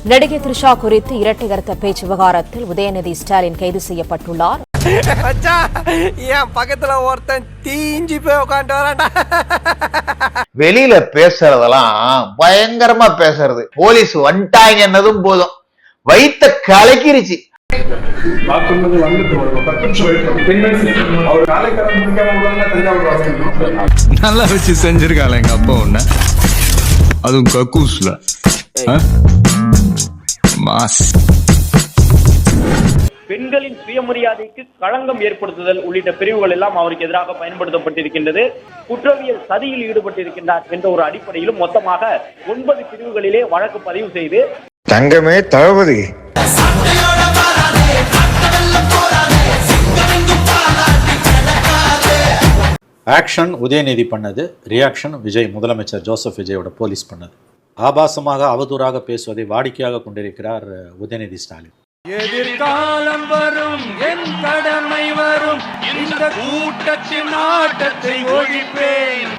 நடிகை த்ரிஷா குறித்து இரட்டை கருத்த பேச்சு விவகாரத்தில் உதயநிதி ஸ்டாலின் கைது செய்யப்பட்டுள்ளார். என் பக்கத்துல ஒருத்தன் தீஞ்சி போய் உட்காந்து வரான்டா. வெளியில பேசுறதெல்லாம் பயங்கரமா பேசுறது. போலீஸ் வந்துட்டாங்க என்னதும் போதும் வைத்த கலக்கிருச்சு. நல்லா வச்சு செஞ்சிருக்காங்க எங்க அப்பா ஒண்ணு, அதுவும் கக்கூஸ்ல மாஸ். பெண்களின் சுயமரியாதைக்கு களங்கம் ஏற்படுத்துதல் உள்ளிட்ட பிரிவுகள் எல்லாம் அவருக்கு எதிராக பயன்படுத்தப்பட்டிருக்கின்றது. குற்றவியல் சதியில் ஈடுபட்டிருக்கின்றார் என்ற ஒரு அடிப்படையிலும் மொத்தமாக 9 பிரிவுகளிலே வழக்கு பதிவு செய்து தங்கமே தளபதி ஆக்ஷன் உதயநிதி பண்ணது, ரியாக்ஷன் விஜய் முதலமைச்சர் ஜோசப் விஜயோட போலீஸ் பண்ணது. ஆபாசமாக அவதூறாக பேசுவதை வாடிக்கையாக கொண்டிருக்கிறார் உதயநிதி ஸ்டாலின். எதிர்காலம் வரும், என் கடமை வரும், இந்த கூட்டத்தின் ஆட்டத்தை ஒழிப்பேன்.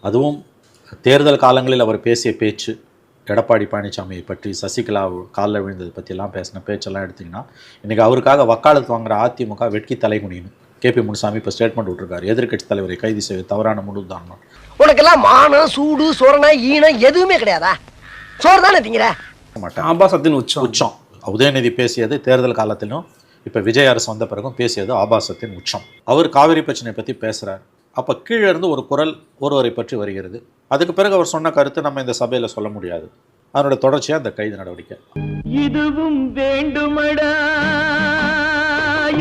அதுவும் தேர்தல் காலங்களில் அவர் பேசிய பேச்சு, எடப்பாடி பழனிசாமியை பற்றி, சசிகலா காலில் விழுந்தது பற்றியெல்லாம் பேசின பேச்செல்லாம் எடுத்திங்கன்னா இன்றைக்கி அவருக்காக வக்காலத்து வாங்குற அதிமுக வெட்கி தலைகுனின்னு கேபி முனுசாமி இப்போ ஸ்டேட்மெண்ட் விட்டுருக்காரு. எதிர்கட்சி தலைவரை கைது செய்ய தவறான முடிவுதான். உனக்கெல்லாம் மானம் சூடு சோரணை ஈனம் எதுவுமே கிடையாதா? சோறு தானே திங்கிற? ஆபாசத்தின் உச்சம். உதயநிதி பேசியது தேர்தல் காலத்திலும் இப்போ விஜய் அரசு வந்த பிறகும் பேசியது ஆபாசத்தின் உச்சம். அவர் காவிரி பிரச்சனை பற்றி பேசுகிறார். அப்போ கீழே இருந்து ஒரு குரல் ஒருவரை பற்றி வருகிறது. அதுக்கு பிறகு அவர் சொன்ன கருத்து நம்ம இந்த சபையில் சொல்ல முடியாது. அதனோட தொடர்ச்சியாக அந்த கைது நடவடிக்கை. இதுவும் வேண்டுமடா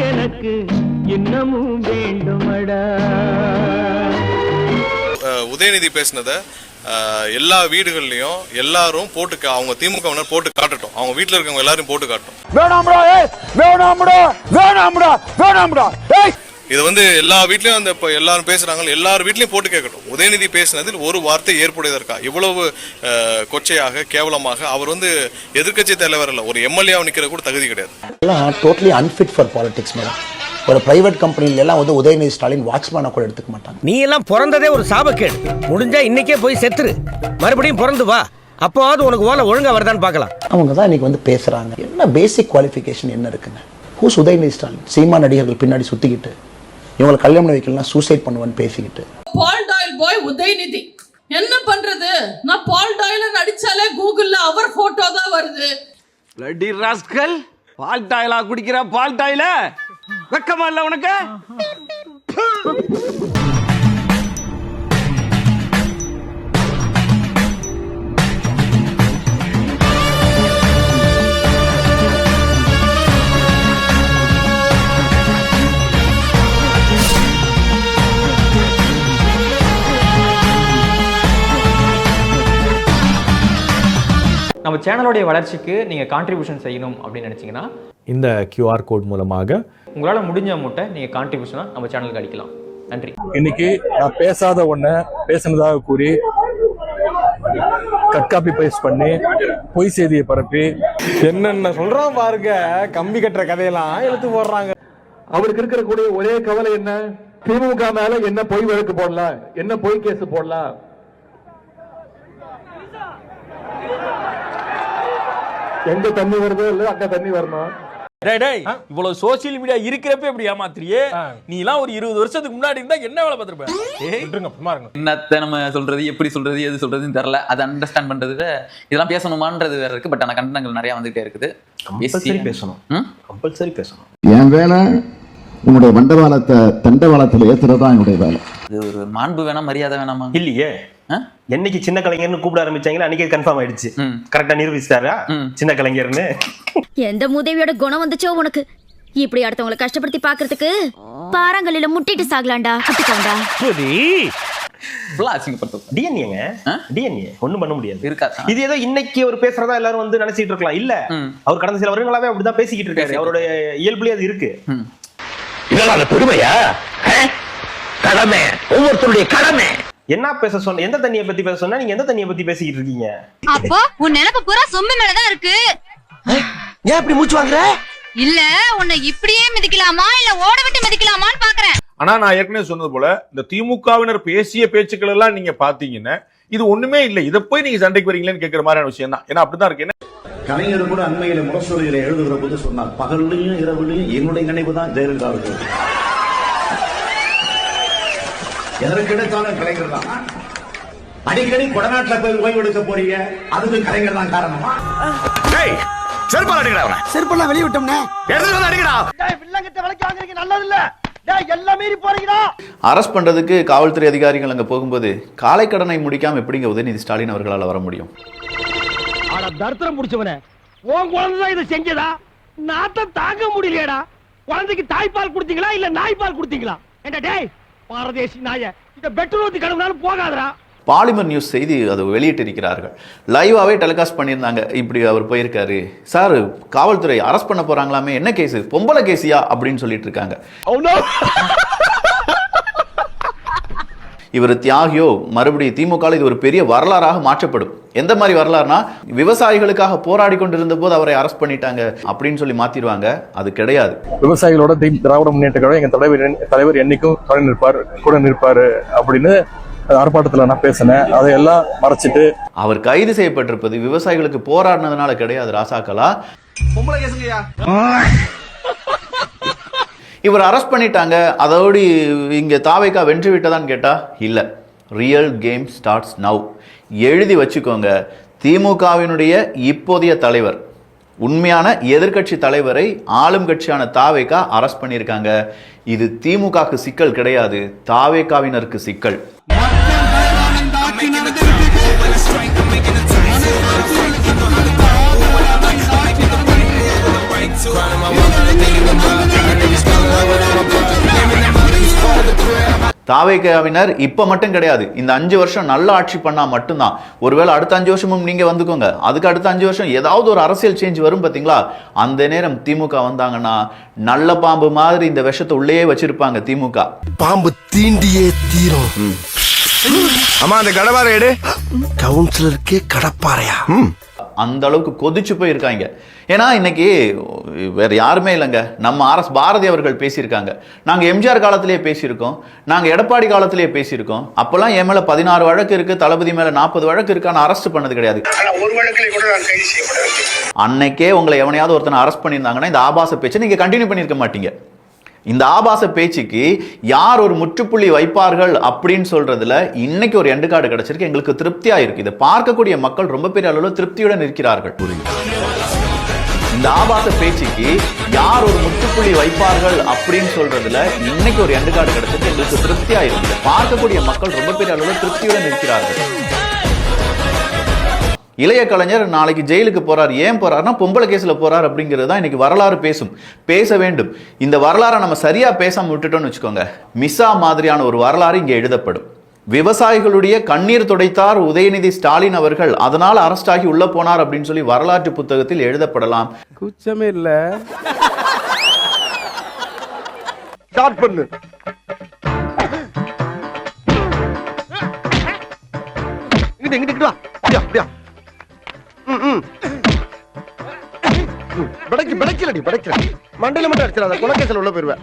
எனக்கு, இன்னமும் வேண்டுமடா. உதயநிதி பேசினதை எல்லா வீடுகள்லையும் எல்லாரும் போட்டு, அவங்க திமுக போட்டு காட்டட்டும், அவங்க வீட்டில் இருக்கவங்க எல்லாரும் போட்டு காட்டும். இது எல்லா வீட்லயும் அந்த எல்லாரும் பேசுறாங்க, எல்லார் வீட்லயும் போட்டு கேட்கட்டும். உதயநிதி பேசினதில் ஒரு வார்த்தை ஏற்புடையதற்கா இவ்வளவு கொச்சையாக கேவலமாக அவர் எதிர்க்கட்சி தலைவர் இல்ல, ஒரு எம்எல்ஏ நிக்கிற கூட தகுதி கிடையாது. Totally unfit for politics madam. ஒரு பிரைவேட் கம்பெனில எல்லாம் உதயநிதி ஸ்டாலின் வாட்ச்மேனை கூட எடுத்துக்க மாட்டாங்க. நீ எல்லாம் பிறந்ததே ஒரு சாபக்கேடு. முடிஞ்சா இன்னைக்கே போய் செத்துரு, மறுபடியும் பிறந்து வா, அப்போவாது உனக்கு ஓலை ஒழுங்கா வருதான்னு பார்க்கலாம். அவங்க தான் இன்னைக்கு பேசுறாங்க. என்ன பேசிக் குவாலிஃபிகேஷன் என்ன இருக்குங்க? ஹூஸ் உதயநிதி ஸ்டாலின்? சினிமா நடிகர்கள் பின்னாடி சுத்திக்கிட்டு இவங்களை கல்யாணம் வைக்கலாம், சூசைட் பண்ணுவான்னு பேசிக்கிட்டு. பால் டாயில் பாய் உதயநிதி என்ன பண்றது? நான் பால் டாயில நடிச்சாலே கூகுள்ல அவர் போட்டோ தான் வருது. லட்டி ராஸ்கல், பால் டாயிலா குடிக்கிற? பால் டாயில வெக்கமா இல்ல உனக்கு? நம்ம சேனலோடைய வளர்ச்சிக்கு நீங்கள் கான்ட்ரிபியூஷன் செய்யணும் அப்படின்னு நினச்சிங்கன்னா இந்த QR கோட் மூலமாக உங்களால் முடிஞ்ச அமௌண்ட்டை நீங்கள் கான்ட்ரிபியூஷனாக நம்ம சேனலுக்கு அடிக்கலாம். நன்றி. இன்னைக்கு நான் பேசாத ஒன்றை பேசினதாக கூறி கட் காப்பி பேஸ்ட் பண்ணி பொய் செய்தியை பரப்பி என்னென்ன சொல்றான் பாருங்க, கம்பி கட்டுற கதையெல்லாம் எடுத்து போடுறாங்க. அவருக்கு இருக்கிற கூடிய ஒரே கவலை என்ன? திமுக மேல என்ன பொய் வழக்கு போடலாம், என்ன பொய் கேஸ் போடலாம். எங்க தண்ணி வருதோ இல்ல அங்க தண்ணி வரணும். இவ்வளவு சோசியல் மீடியா இருக்கிறப்ப எப்படி ஏமாத்திரியே? நீ எல்லாம் ஒரு 20 வருஷத்துக்கு முன்னாடி இருந்தா என்ன வேலை பார்த்திருப்ப? என்னத்த நம்ம சொல்றது, எப்படி சொல்றது, எது சொல்றதுன்னு தெரியல. அதை அண்டர்ஸ்டாண்ட் பண்றது இதெல்லாம் பேசணுமான்றது வேற இருக்கு. பட் ஆனா கண்டனங்கள் நிறைய வந்துட்டே இருக்குது. கம்பல்சரி பேசணும். என் வேலை உங்களுடைய மண்டபாலத்தை தண்டவாளத்தில் ஏத்துறதுதான் என்னுடைய வேலை. இது ஒரு மாண்பு வேணா, மரியாதை வேணாமா? இல்லையே. என்னைக்கு சின்ன கலைஞர்னு கூப்பிட ஆரம்பிச்சாங்களோ அன்னைக்கு கன்ஃபார்ம் ஆயிடுச்சு. கரெக்டா நிரூபிச்சிட்டாரா சின்ன கலைஞர்னு? எந்த மூதேவியோட குணம் வந்துச்சோ உனக்கு? இப்படி அடுத்தவங்களை கஷ்டப்படுத்தி பாக்குறதுக்கு பாறாங்கல்லில முட்டிட்டு சாகலாண்டா, குட்டிக்காண்டா. டிஎன்ஏங்க, டிஎன்ஏ ஒண்ணும் பண்ண முடியாது. இது ஏதோ இன்னைக்கு அவர் பேசுறதா எல்லாரும் நினைச்சிட்டு இருக்கலாம். இல்ல, அவர் கடந்த சில வருடங்களாவே அப்படிதான் பேசிக்கிட்டு இருக்காரு. அவருடைய இயல்புலயே அது இருக்கு. இதெல்லாம் பெருமையா? கடமை, ஒவ்வொருத்தருடைய கடமை. என்ன பேச சொன்ன? எந்த தண்ணியை பத்தி பேச சொன்னா நீங்க எந்த தண்ணியை பத்தி பேசிக்கிட்டு இருக்கீங்க? அப்போ உன் நினைப்பு பூரா சொம்பு மேலதான் இருக்கு. ஏன் இப்படி மூச்சு வாங்குற? இல்ல உன்னை இப்படியே மிதிக்கலாமா இல்ல ஓட விட்டு மிதிக்கலாமான்னு பாக்குறேன். ஆனா நான் ஏற்கனவே சொன்னது போல இந்த திமுகவினர் பேசிய பேச்சுக்கள் எல்லாம் நீங்க பாத்தீங்கன்னா இது ஒண்ணுமே இல்லை. இதை போய் நீங்க சண்டைக்கு வரீங்களேன்னு கேட்கிற மாதிரியான விஷயம் தான். ஏன்னா அப்படிதான் இருக்கு. கலைஞர் கூட அண்மையில முரசொலியில எழுதுகிற போது சொன்னார், பகல்லையும் இரவுலையும் என்னுடைய நினைவு தான் ஜெயலலிதாவுக்கு. எதற்கு எடுத்தாலும் கலைஞர் தான். அடிக்கடி கொடநாட்டுல போய் ஓய்வு எடுக்க போறீங்க, அதுக்கு கலைஞர் தான் காரணமா? செருப்பால் அடிக்கடா அவனை. செருப்பெல்லாம் வெளியே விட்டோம்னே. எடுத்து வந்து அடிக்கடா. வில்லங்கத்தை விலைக்கு வாங்குறீங்க நல்லது இல்ல. எல்லாம் மீறி போறீங்களா? அரெஸ்ட் பண்றதுக்கு காவல்துறை அதிகாரிகள் அங்க போகும்போது காலை கடனை முடிக்காம எப்படிங்க உதயநிதி ஸ்டாலின் அவர்களால் வர முடியும்? தர்த்தரம் முடிச்சவனே, உன் குழந்தைதான் இதை செஞ்சதா? நாத்த தாங்க முடியலையடா. குழந்தைக்கு தாய்ப்பால் கொடுத்தீங்களா இல்ல நாய்ப்பால் கொடுத்தீங்களா? என்ன டேய் பாரதேசி நாய, இத பெட்ரோல் ஊத்தி கழுவினாலும் போகாதடா. பாலிமர் நியூஸ் செய்தி அதை வெளியிட்டிருக்கிறார்கள். லைவாவே டெலிகாஸ்ட் பண்ணியிருந்தாங்க. இப்படி அவர் போயிருக்காரு சார், காவல்துறை அரெஸ்ட் பண்ண போறாங்களாமே, என்ன கேஸ், பொம்பளை கேசியா அப்படின்னு சொல்லிட்டு இருக்காங்க. இவர் தியாகியோ மறுபடியும் திமுக இது ஒரு பெரிய வரலாறாக மாற்றப்படும். எந்த மாதிரி வரலாறுனா, விவசாயிகளுக்காக போராடி கொண்டிருந்த போது அவரை அரெஸ்ட் பண்ணிட்டாங்க அப்படின்னு சொல்லி மாத்திடுவாங்க. அது கிடையாது. விவசாயிகளோட திராவிட முன்னேற்ற கழகம் எங்க தலைவர் என்னைக்கும் கூட நிற்பாரு அப்படின்னு ஆர்ப்பாட்டத்துல நான் பேசினேன். அதையெல்லாம் மறைச்சிட்டு அவர் கைது செய்யப்பட்டிருப்பது விவசாயிகளுக்கு போராடினதுனால கிடையாது. ராசாக்களா இவர் அரெஸ்ட் பண்ணிட்டாங்க, அதோடு இங்க தாவேகா வென்று விட்டதான்னு கேட்டா இல்ல. Real game starts now. எழுதி வச்சுக்கோங்க, திமுகவினுடைய இப்போதைய தலைவர், உண்மையான எதிர்கட்சி தலைவரை ஆளும் கட்சியான தாவேகா அரெஸ்ட் பண்ணியிருக்காங்க. இது திமுகவுக்கு சிக்கல் கிடையாது, தாவேகாவினருக்கு சிக்கல். தாவேகாவினர் இப்ப மட்டும் கிடையாது, இந்த 5 வருஷம் நல்ல ஆட்சி பண்ணா மட்டும்தான். ஒருவேளை அடுத்த 5 வருஷமும் நீங்க வந்துக்கோங்க, அதுக்கு அடுத்த 5 வருஷம் ஏதாவது ஒரு அரசியல் சேஞ்ச் வரும் பாத்தீங்களா, அந்த நேரம் திமுக வந்தாங்கன்னா நல்ல பாம்பு மாதிரி இந்த விஷத்தை உள்ளே வச்சிருப்பாங்க. திமுக பாம்பு தீண்டியே தீரும். ஆமா, அந்த கடப்பாறை எடு. கவுன்சிலருக்கே கடப்பாறையா? அந்த அளவுக்கு கொதிச்சு போய் இருக்காங்க. ஏன்னா இன்னைக்கு வேற யாருமே இல்லைங்க, நம்ம ஆர்எஸ் பாரதி அவர்கள் பேசியிருக்காங்க. நாங்க எம்ஜிஆர் காலத்திலேயே பேசியிருக்கோம், நாங்க எடப்பாடி காலத்திலேயே பேசியிருக்கோம். அப்பெல்லாம் என் மேல 16 வழக்கு இருக்கு, தளபதி மேல 40 வழக்கு இருக்கான்னு அரெஸ்ட் பண்ணது கிடையாது. அன்னைக்கே உங்களை எவனையாவது ஒருத்தனை அரெஸ்ட் பண்ணியிருந்தாங்கன்னா இந்த ஆபாச பேச்சை நீங்க கண்டினியூ பண்ணியிருக்க மாட்டீங்க. இந்த ஆபாச பேச்சுக்கு யார் ஒரு முற்றுப்புள்ளி வைப்பார்கள் அப்படின்னு சொல்றதுல இன்னைக்கு ஒரு எண்டு கார்டு கிடைச்சிருக்கு. எங்களுக்கு திருப்தியா இருக்கு. இதை பார்க்கக்கூடிய மக்கள் ரொம்ப பெரிய அளவில் திருப்தியுடன் இருக்கிறார்கள். இந்த ஆபாச பேச்சுக்கு யார் ஒரு முற்றுப்புள்ளி வைப்பார்கள் அப்படின்னு சொல்றதுல இன்னைக்கு ஒரு எண்டு கார்டு கிடைச்சிருக்கு. எங்களுக்கு திருப்தியா இருக்கு. இதை பார்க்கக்கூடிய மக்கள் ரொம்ப பெரிய அளவில் திருப்தியுடன் இருக்கிறார்கள். இளைய கலைஞர் நாளைக்கு ஜெயிலுக்கு போறார். ஏன் போறாருன்னா பொம்பளை கேஸ்ல போறார் அப்படிங்கிறது தான் இன்னைக்கு வரலாறு பேசும். பேச வேண்டும். இந்த வரலாறை நம்ம சரியா பேசாம விட்டுட்டோம்னு வச்சுக்கோங்க, மிஸ்ஸா மாதிரியான ஒரு வரலாறு இங்க எழுதப்படும். விவசாயிகளுடைய கண்ணீர் துடைத்தார் உதயநிதி ஸ்டாலின் அவர்கள், அதனால அரெஸ்ட் ஆகி உள்ள போனார் அப்படின்னு சொல்லி வரலாற்று புத்தகத்தில் எழுதப்படலாம். குச்சமே இல்ல. ஸ்டார்ட் பண்ணு. இங்கிட்டு வா. அப்படியா படைக்கலடி படைக்கல மண்டையில மட்டும் அடிச்சிடாத, கொலைகேஸ்ல உள்ள போயிருவேன்.